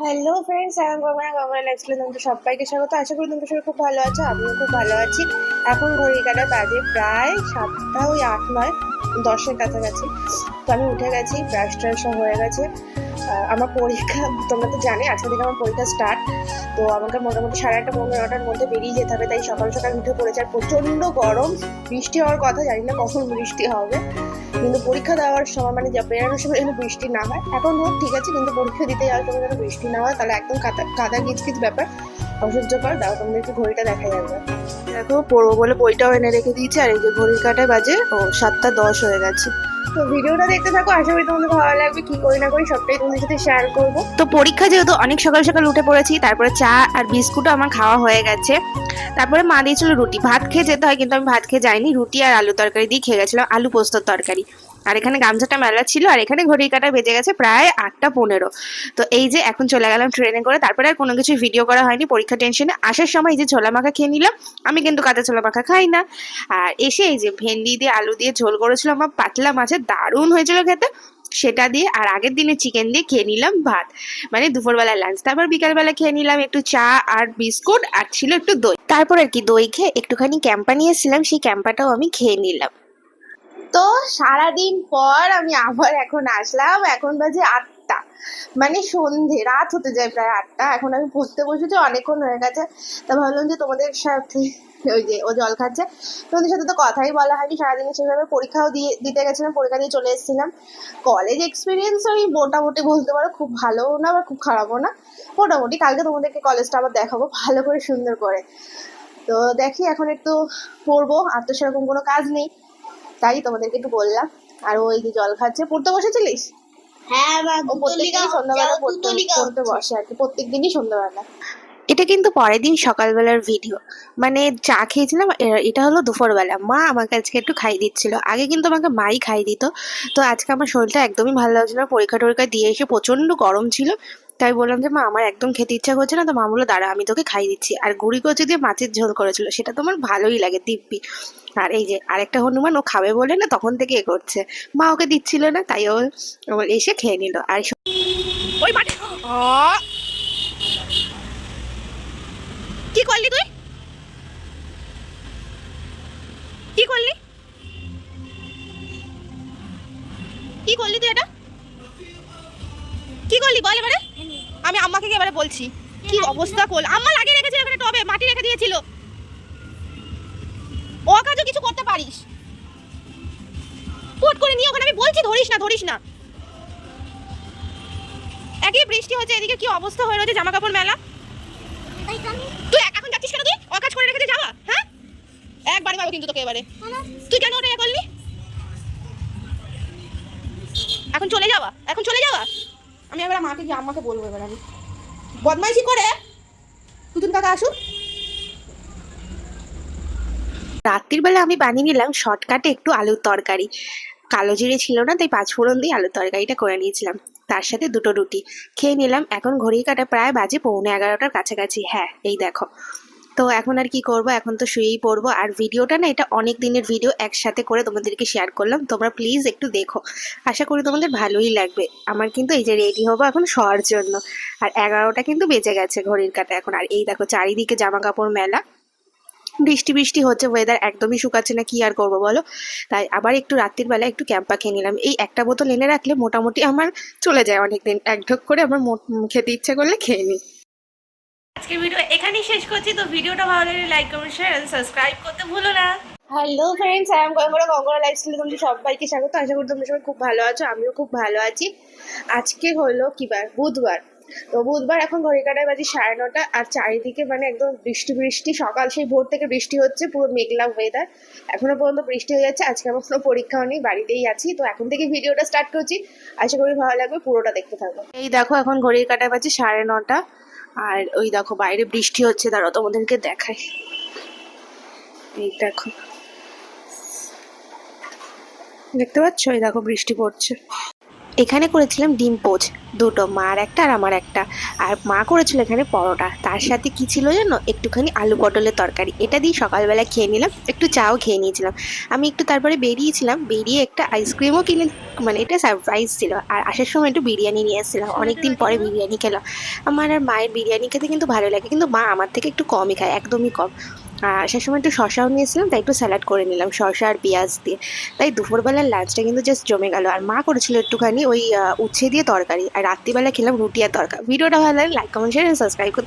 Hello friends, আমি গঙ্গা লাইফস্টাইলে তোমাদের সবাইকে স্বাগত। আশা করি তোমরা সবাই খুব ভালো আছো, আমিও খুব ভালো আছি। এখন ঘড়ির কাঁটা বাজে প্রায় 7টা, ওই 8, 9, 10-এর কাছাকাছি। তো আমি উঠে গেছি, ব্রাশ ট্রাশ সব হয়ে গেছে। আমার পরীক্ষা তোমরা তো জানে, আজকে থেকে আমার পরীক্ষা স্টার্ট। তো আমাকে মোটামুটি 8:30-9টার মধ্যে বেরিয়ে যেতে হবে, তাই সকাল সকাল উঠে পড়েছে। আর প্রচণ্ড গরম, বৃষ্টি হওয়ার কথা, জানি না কখন বৃষ্টি হবে। কিন্তু পরীক্ষা দেওয়ার সময় মানে বেরোনোর সময় যেন বৃষ্টি না হয়। এখন হোক ঠিক আছে, কিন্তু পরীক্ষা দিতে যাওয়ার সময় যেন বৃষ্টি না হয়, তাহলে একদম কাদা কিচকিচ ব্যাপার, অসহ্যকর। দাও তোমাদের একটু ঘড়িটা দেখা যাবে। দেখো, পড়বো বলে বইটাও এনে রেখে দিয়েছি, আর এই যে ঘড়ির কাঁটায় বাজে 7টা 10 হয়ে গেছে। তো ভিডিওটা দেখতে থাকো, আশা করি তোমাদের ভালো লাগবে। কি করি না করি সবটাই তোমাদের সাথে শেয়ার করবো। তো পরীক্ষা যেহেতু অনেক সকাল সকাল উঠে পড়েছি, তারপরে চা আর বিস্কুটও আমার খাওয়া হয়ে গেছে। তারপরে মা দিয়েছিল রুটি, ভাত খেয়ে যেতে হয় কিন্তু আমি ভাত খেয়ে যাইনি, রুটি আর আলু তরকারি দিয়ে খেয়ে গেছিলাম, আলু পোস্তর তরকারি। আর এখানে গামছাটা মেলা ছিল, আর এখানে ঘড়ির কাঁটা বেজে গেছে প্রায় 8টা 15। তো এই যে এখন চলে গেলাম ট্রেনে করে, তারপরে আর কোনো কিছু ভিডিও করা হয়নি পরীক্ষা টেনশনে। আসার সময় এই যে ছোলা মাখা খেয়ে নিলাম, আমি কিন্তু কাঁচা ছোলা মাখা খাই না। আর এসে এই যে ভেন্ডি দিয়ে আলু দিয়ে ঝোল করেছিল আমার পাতলা মাছের, দারুণ হয়েছিল খেতে। সেটা দিয়ে আর আগের দিনে চিকেন দিয়ে খেয়ে নিলাম ভাত, মানে দুপুরবেলা লাঞ্চ। তারপর বিকালবেলা খেয়ে নিলাম একটু চা আর বিস্কুট, আর ছিল একটু দই। তারপর আর কি দই খেয়ে একটুখানি ক্যাম্পা নিয়েছিলাম, সেই ক্যাম্পাটাও আমি খেয়ে নিলাম। তো সারাদিন পর আমি আবার এখন আসলাম, এখন বাজে 8টা, মানে সন্ধে, রাত হতে যায় প্রায় 8টা। এখন আমি পড়তে বসেছি, অনেকক্ষণ হয়ে গেছে। তা ভাবলাম যে তোমাদের সাথে, ওই যে ও জল খাচ্ছে, তোমাদের সাথে তো কথাই বলা হয়নি সারাদিনে সেভাবে। পরীক্ষাও দিতে গেছিলাম, পরীক্ষা দিয়ে চলে এসেছিলাম। কলেজ এক্সপিরিয়েন্স ওই মোটামুটি বলতে পারো, খুব ভালোও না আবার খুব খারাপও না, মোটামুটি। কালকে তোমাদেরকে কলেজটা আবার দেখাবো ভালো করে, সুন্দর করে। তো দেখি এখন একটু পড়বো, আর তো সেরকম কোনো কাজ নেই, তাই তোমাদেরকে একটু বললাম। আর ওই যে জল খাচ্ছে। পড়তে বসেছিলিস? হ্যাঁ, ও প্রত্যেকদিনই সন্ধ্যাবেলা পড়তে বসে আর কি, প্রত্যেকদিনই সন্ধ্যাবেলা। এটা কিন্তু পরের দিন সকালবেলার ভিডিও, মানে চা খেয়েছিলাম। এটা হলো দুপুরবেলা, মা আমাকে আজকে একটু খাইয়ে দিচ্ছিল। আগে কিন্তু আমাকে মাই খাইয়ে দিত। তো আজকে আমার শরীরটা একদমই ভালো লাগছিল না, পরীক্ষা টরীক্ষা দিয়ে এসে প্রচন্ড গরম ছিল। তাই বললাম যে মা, আমার একদম খেতে ইচ্ছা করছে না। তো মা বললো দাঁড়া, আমি তোকে খাইয়ে দিচ্ছি। আর গুঁড়ি কচু দিয়ে মাছের ঝোল করেছিল, সেটা তো আমার ভালোই লাগে দিব্যি। আর এই যে আরেকটা হনুমান, ও খাবে বলে না তখন থেকে এ করছে, মা ওকে দিচ্ছিল না, তাই ও এসে খেয়ে নিল। আর ওই মাঠে কি করলি তুই? কি করলি? কি করলি তুই এটা? কি করলি বল এবারে। আমি আম্মাকে এবারে বলছি কি অবস্থা করল। আম্মা লাগিয়ে রেখেছিল এখানে, টবে মাটি রেখে দিয়েছিল। ও কাজও কিছু করতে পারিস, ফুট করে নিয়ে ওখানে। আমি বলছি ধরিস না ধরিস না। একই বৃষ্টি হচ্ছে, এদিকে কি অবস্থা হয়ে রয়েছে, জামা কাপড় মেলা। তুই এখন যাচ্ছিস কেন? তুই অকাজ করে রেখেছিস যাওয়া। হ্যাঁ, একবারে পাবো কিন্তু তোকে এবারে। তুই কেন ওটা করলি? এখন চলে যাওয়া, এখন চলে যাওয়া। আমি এবার মাকে গিয়ে আম্মাকে বলবো এবার। আমি বদমাইশি করে তুতুন কাকা আসুন। রাত্রির বেলা আমি বানিয়ে নিলাম শর্টকাটে একটু আলুর তরকারি। কালো জিরে ছিল না, তাই 5 ফোড়ন দিয়ে আলুর তরকারিটা করে নিয়েছিলাম। তার সাথে 2টো রুটি খেয়ে নিলাম। এখন ঘড়ির কাঁটা প্রায় বাজে 11:45-টার কাছাকাছি। হ্যাঁ, এই দেখো। তো এখন আর কি করব, এখন তো শুয়েই পড়বো। আর ভিডিওটা না, এটা অনেক দিনের ভিডিও একসাথে করে তোমাদেরকে শেয়ার করলাম, তোমরা প্লিজ একটু দেখো, আশা করি তোমাদের ভালোই লাগবে। আমার কিন্তু এই যে রেডি হবো এখন শোয়ার জন্য, আর 11টা কিন্তু বেজে গেছে ঘড়ির কাঁটা এখন। আর এই দেখো চারিদিকে জামা কাপড় মেলা, বৃষ্টি বৃষ্টি হচ্ছে, ওয়েদার একদমই শুকাচ্ছে না, কি আর করবো বলো। তাই আবার একটু রাত্রির বেলা একটু ক্যাম্পা খেয়ে নিলাম। এই একটা বোতল এনে রাখলে মোটামুটি আমার চলে যায় অনেকদিন, এক ঢোক করে আমার খেতে ইচ্ছে করলে খেয়ে নিই। আজকের ভিডিও এখানেই শেষ করছি। তো ভিডিওটা ভালো লাগলে like comment share and subscribe করতে ভুলো না। হ্যালো ফ্রেন্ডস, আমি গঙ্গা লাইফস্টাইলে তোমাদের সবাইকে স্বাগত। আশা করি তোমরা সবাই খুব ভালো আছো, আমিও খুব ভালো আছি। আজকে হলো কি বার? বুধবার। তো বুধবার এখন ঘড়ির কাঁটায় বাজে 9:30, আর চারিদিকে মানে একদম বৃষ্টি বৃষ্টি। সকাল সেই ভোর থেকে বৃষ্টি হচ্ছে, পুরো মেঘলা ওয়েদার, এখনো পর্যন্ত বৃষ্টি হয়ে যাচ্ছে। আজকে আমার কোনো পরীক্ষাও নেই, বাড়িতেই আছি। তো এখন থেকে ভিডিওটা স্টার্ট করছি, আশা করি ভালো লাগবে, পুরোটা দেখতে থাকবো। এই দেখো এখন ঘড়ির কাঁটায় বাজে 9:30, আর ওই দেখো বাইরে বৃষ্টি হচ্ছে। দাঁড়াও তোমাদেরকে দেখাই, এই দেখো, দেখতে পাচ্ছ? এই দেখো বৃষ্টি পড়ছে। এখানে করেছিলাম ডিম পোচ দুটো, মার একটা আর আমার একটা। আর মা করেছিল এখানে পরোটা, তার সাথে কি ছিল জানো, একটুখানি আলু পটলের তরকারি। এটা দিয়ে সকালবেলা খেয়ে নিলাম, একটু চাও খেয়ে নিয়েছিলাম। আমি একটু তারপরে বেরিয়েছিলাম, বেরিয়ে একটা আইসক্রিমও কিনে, মানে এটা সারপ্রাইজ ছিল। আর আসার সময় একটু বিরিয়ানি নিয়ে এসেছিলাম, অনেকদিন পরে বিরিয়ানি খেলাম। আমার আর মায়ের বিরিয়ানি খেতে কিন্তু ভালো লাগে, কিন্তু মা আমার থেকে একটু কমই খায়, একদমই কম। আর আসার সময় একটু শশাও নিয়েছিলাম, তাই একটু স্যালাড করে নিলাম শশা আর পেঁয়াজ দিয়ে। তাই দুপুরবেলার লাঞ্চটা কিন্তু জাস্ট জমে গেল। আর মা করেছিল একটুখানি ওই উচ্ছে দিয়ে তরকারি, আর রাত্রিবেলা খেলাম রুটি আর তরকা। ভিডিওটা ভালো লাগে লাইক কমেন্ট শেয়ার সাবস্ক্রাইব করতে